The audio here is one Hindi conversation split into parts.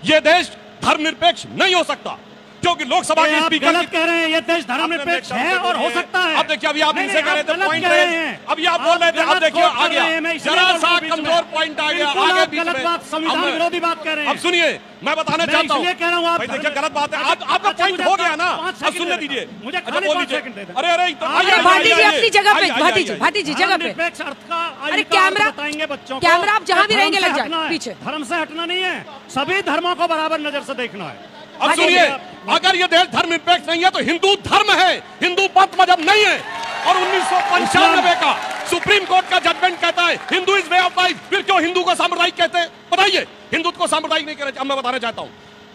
ये देश धर्मनिरपेक्ष नहीं हो सकता, क्योंकि लोकसभा के स्पीकर गलत कह रहे हैं। ये देश धर्मनिरपेक्ष है और हो सकता है। अब देखिए, अभी आप इनसे कह रहे थे पॉइंट रहे, अभी आप बोल रहे थे, अब देखिए आ गया जरा सा कमजोर पॉइंट आ गया आगे बीच में। संविधान विरोधी बात कर रहे हैं। अब सुनिए, मैं बताना चाहता हूँ, भाई देखिए गलत बात है, आपका पॉइंट हो गया ना, अब सुनने दीजिए, मुझे बोल लीजिए। अरे भाटी जी अपनी जगह पे, भाटी जी जगह पे। अरे कैमरा बताएंगे बच्चों को, कैमरा आप जहाँ भी रहेंगे लग जाए पीछे। धर्म से हटना नहीं है, सभी धर्मों को बराबर नजर से देखना है। अब सुनिए, अगर ये देश धर्मनिरपेक्ष नहीं है तो हिंदू धर्म है, हिंदू पंथ मजहब नहीं है। और 1995 का सुप्रीम कोर्ट का जजमेंट कहता है Hindu is way of life. फिर क्यों हिंदू को सांप्रदायिक कहते हैं? बताइए, हिंदुत्व को सांप्रदायिक नहीं कहना। अब मैं बताना चाहता हूँ,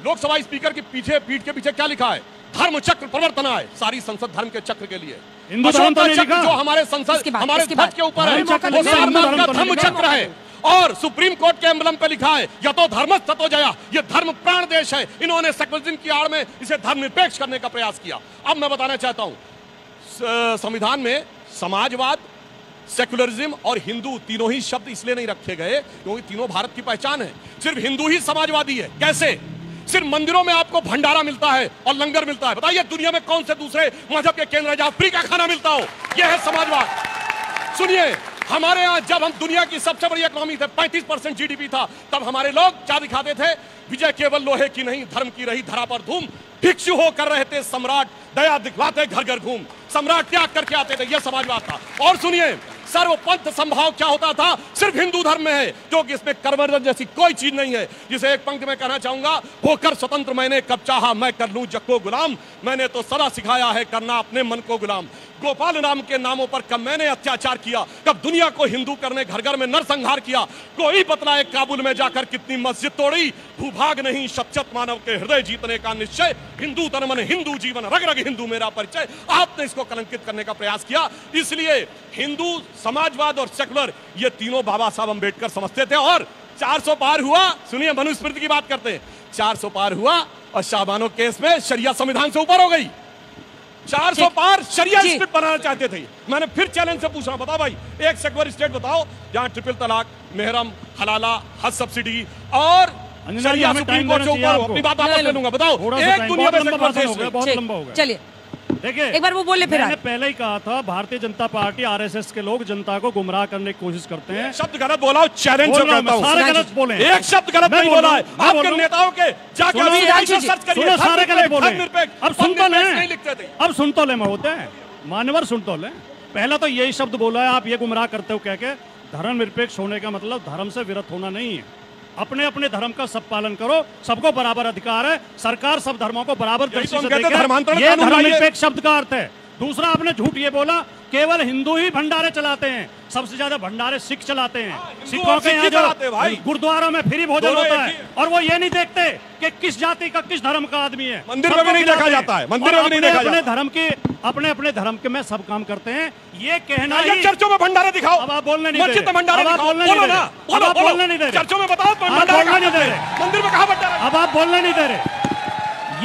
लोकसभा स्पीकर की पीठ के पीछे क्या लिखा है? धर्म चक्र प्रवर्तना है, सारी संसद धर्म के चक्र के लिए। अशोक का चक्र जो हमारे संसद हमारे ध्वज के ऊपर है, वो सारनाथ का धर्म चक्र है। और सुप्रीम कोर्ट के एम्बलम पे लिखा है यतो धर्म ततो जया। ये धर्म प्राण देश है। इन्होंने सेक्युलरिज्म की आड़ में इसे धर्मनिरपेक्ष करने का प्रयास किया। अब मैं बताना चाहता हूं, संविधान में समाजवाद, सेक्युलरिज्म और हिंदू तीनों ही शब्द इसलिए नहीं रखे गए क्योंकि तीनों भारत की पहचान है। सिर्फ हिंदू ही समाजवादी है। कैसे? सिर्फ मंदिरों में आपको भंडारा मिलता है और लंगर मिलता है। बताइए दुनिया में कौन से दूसरे मजहब के केंद्र है जहां फ्री का खाना मिलता हो? यह है समाजवाद। सुनिए, हमारे यहां जब हम दुनिया की सबसे बड़ी इकोनॉमी थे, 35% जीडीपी था, तब हमारे लोग क्या दिखाते थे? विजय केवल लोहे की नहीं, धर्म की रही धरा पर धूम। भिक्षु हो कर रहे थे सम्राट, दया दिखलाते घर घर घूम। सम्राट त्याग करके आते थे, यह समाजवाद था। और सुनिए, सर्वपंथ संभाव क्या होता था? सिर्फ हिंदू धर्म में है, क्योंकि इसमें कर्मवर्जन जैसी कोई चीज नहीं है। जिसे एक पंक्ति में कहना चाहूंगा, होकर स्वतंत्र मैंने कब चाहा मैं कर लूं जग को गुलाम। मैंने तो सदा सिखाया है करना अपने मन को गुलाम। गोपाल नाम के नामों पर कब मैंने अत्याचार किया, कब दुनिया को हिंदू करने घर घर में नरसंहार किया। कोई बतलाए काबुल में जाकर कितनी मस्जिद तोड़ी। भूभाग नहीं शतशत मानव के हृदय जीतने का निश्चय। हिंदू तन मन हिंदू जीवन, रग रग हिंदू मेरा परिचय। आपने इसको कलंकित करने का प्रयास किया। इसलिए हिंदू, समाजवाद और सेकुलर, ये तीनों बाबा साहब अम्बेडकर समझते थे। और 400 पार हुआ। सुनिए, मनुस्मृति की बात करते हैं। 400 पार हुआ और शाहबानो केस में शरिया संविधान से ऊपर हो गई। 400 पार शरिया स्टेट बनाना चाहते थे। मैंने फिर चैलेंज से पूछा, बताओ भाई, एक सेक्युलर स्टेट बताओ जहां ट्रिपल तलाक, मेहरम, हलाला, हज सब्सिडी और शरिया सुप्रीम कोर्ट से ऊपर। अपनी बात वापस ले लूंगा। बताओ एक दुनिया में सेक्युलर देश में। बहुत लंबा हो गया। चलिए देखिए, एक बार वो बोले। फिर मैंने पहले ही कहा था, भारतीय जनता पार्टी आरएसएस के लोग जनता को गुमराह करने की कोशिश करते हैं। शब्द गलत बोला हो, चैलेंज से कहता हूं। सारे गलत बोले, एक शब्द गलत नहीं बोला है। आपके नेताओं के जाकर सर्च करिए, सारे गलत बोले। अब सुन तो ले, नहीं लिखते थे। अब सुन तो ले, मैं होते हैं मान्यवर, सुन तो ले। पहला तो यही शब्द बोला है, आप ये गुमराह करते हो कह के। धर्मनिरपेक्ष होने का मतलब धर्म से विरत होना नहीं है। अपने अपने धर्म का सब पालन करो, सबको बराबर अधिकार है। सरकार सब धर्मों को बराबर दृष्टि से देखे, ये धर्मनिरपेक्ष शब्द का अर्थ है। दूसरा, आपने झूठ ये बोला केवल हिंदू ही भंडारे चलाते हैं। सबसे ज्यादा भंडारे सिख चलाते हैं। सिखों के यहाँ जो गुरुद्वारों में फ्री भोजन होता है, और वो ये नहीं देखते कि किस जाति का, किस धर्म का आदमी है। मंदिर में भी नहीं देखा जाता है। मंदिर में भी नहीं देखा जाता। अपने धर्म के, अपने अपने धर्म के में सब काम करते हैं। ये कहना ही, चर्चों में भंडारे दिखाओ। अब आप बोलने नहीं दे रहे। मस्जिद में भंडारे दिखाओ। बोलो ना, बोलो, बोलने नहीं दे रहे। चर्चों में बताओ, भंडारे नहीं दे रहे। मंदिर में कहां भंडारा? अब आप बोलने नहीं दे रहे।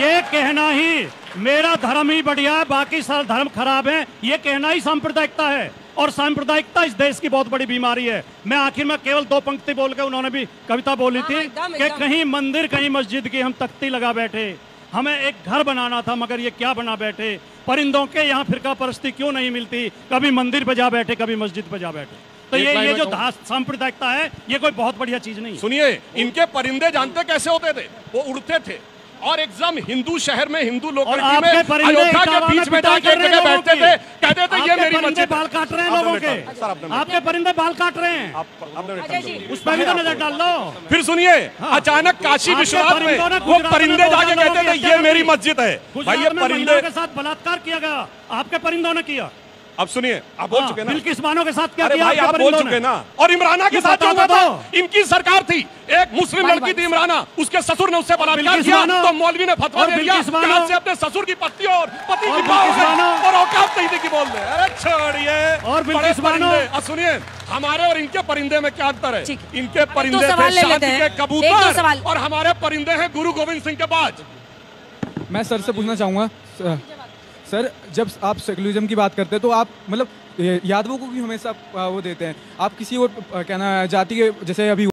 ये कहना ही मेरा धर्म ही बढ़िया है, बाकी सारे धर्म खराब है, ये कहना ही सांप्रदायिकता है। और सांप्रदायिकता इस देश की बहुत बड़ी बीमारी है। मैं आखिर में केवल 2 पंक्ति बोल के, उन्होंने भी कविता बोली थी कि कहीं मंदिर कहीं मस्जिद की हम तख्ती लगा बैठे। हमें एक घर बनाना था मगर ये क्या बना बैठे। परिंदों के यहाँ फिरका परस्ती क्यों नहीं मिलती, कभी मंदिर पे जा बैठे कभी मस्जिद पे जा बैठे। तो ये जो सांप्रदायिकता है, ये कोई बहुत बढ़िया चीज नहीं। सुनिए, इनके परिंदे जानते कैसे होते थे? वो उड़ते थे और एकदम हिंदू शहर में, हिंदू लोकेलिटी में, अयोध्या के बीच में जाके जगह बैठते थे, कहते थे ये मेरी मस्जिद। बाल काट रहे हैं लोगों के, आपके परिंदे बाल काट रहे हैं। उस पर भी तो नजर डाल लो। फिर सुनिए, अचानक काशी विश्वनाथ में वो परिंदे जाके कहते थे ये मेरी मस्जिद है। भाई ये परिंदे के साथ बलात्कार किया गया, आपके परिंदों ने किया। अब सुनिए, आप बोल चुके ना, बिल्किस मानो के साथ क्या अरे किया? भाई आप बोल चुके ना। और इमराना के साथ क्या हुआ था? इनकी सरकार थी, एक मुस्लिम लड़की थी इमराना, उसके ससुर ने उससे बलात्कार किया, तो मौलवी ने फतवा दे दिया कि आज से अपने ससुर की पत्नी और पति की और औकात नहीं थी कि बोल दे। अरे छोड़िए। और बिल्किस मानो, सुनिए, हमारे और इनके परिंदे में क्या अंतर है? इनके परिंदे थे शादी के कबूतर और हमारे परिंदे हैं गुरु गोविंद सिंह के बाज। मैं सर से पूछना चाहूंगा सर, जब आप सेकुलरिज्म की बात करते हैं तो आप मतलब यादवों को भी हमेशा वो देते हैं। आप किसी और कहना जाति के, जैसे अभी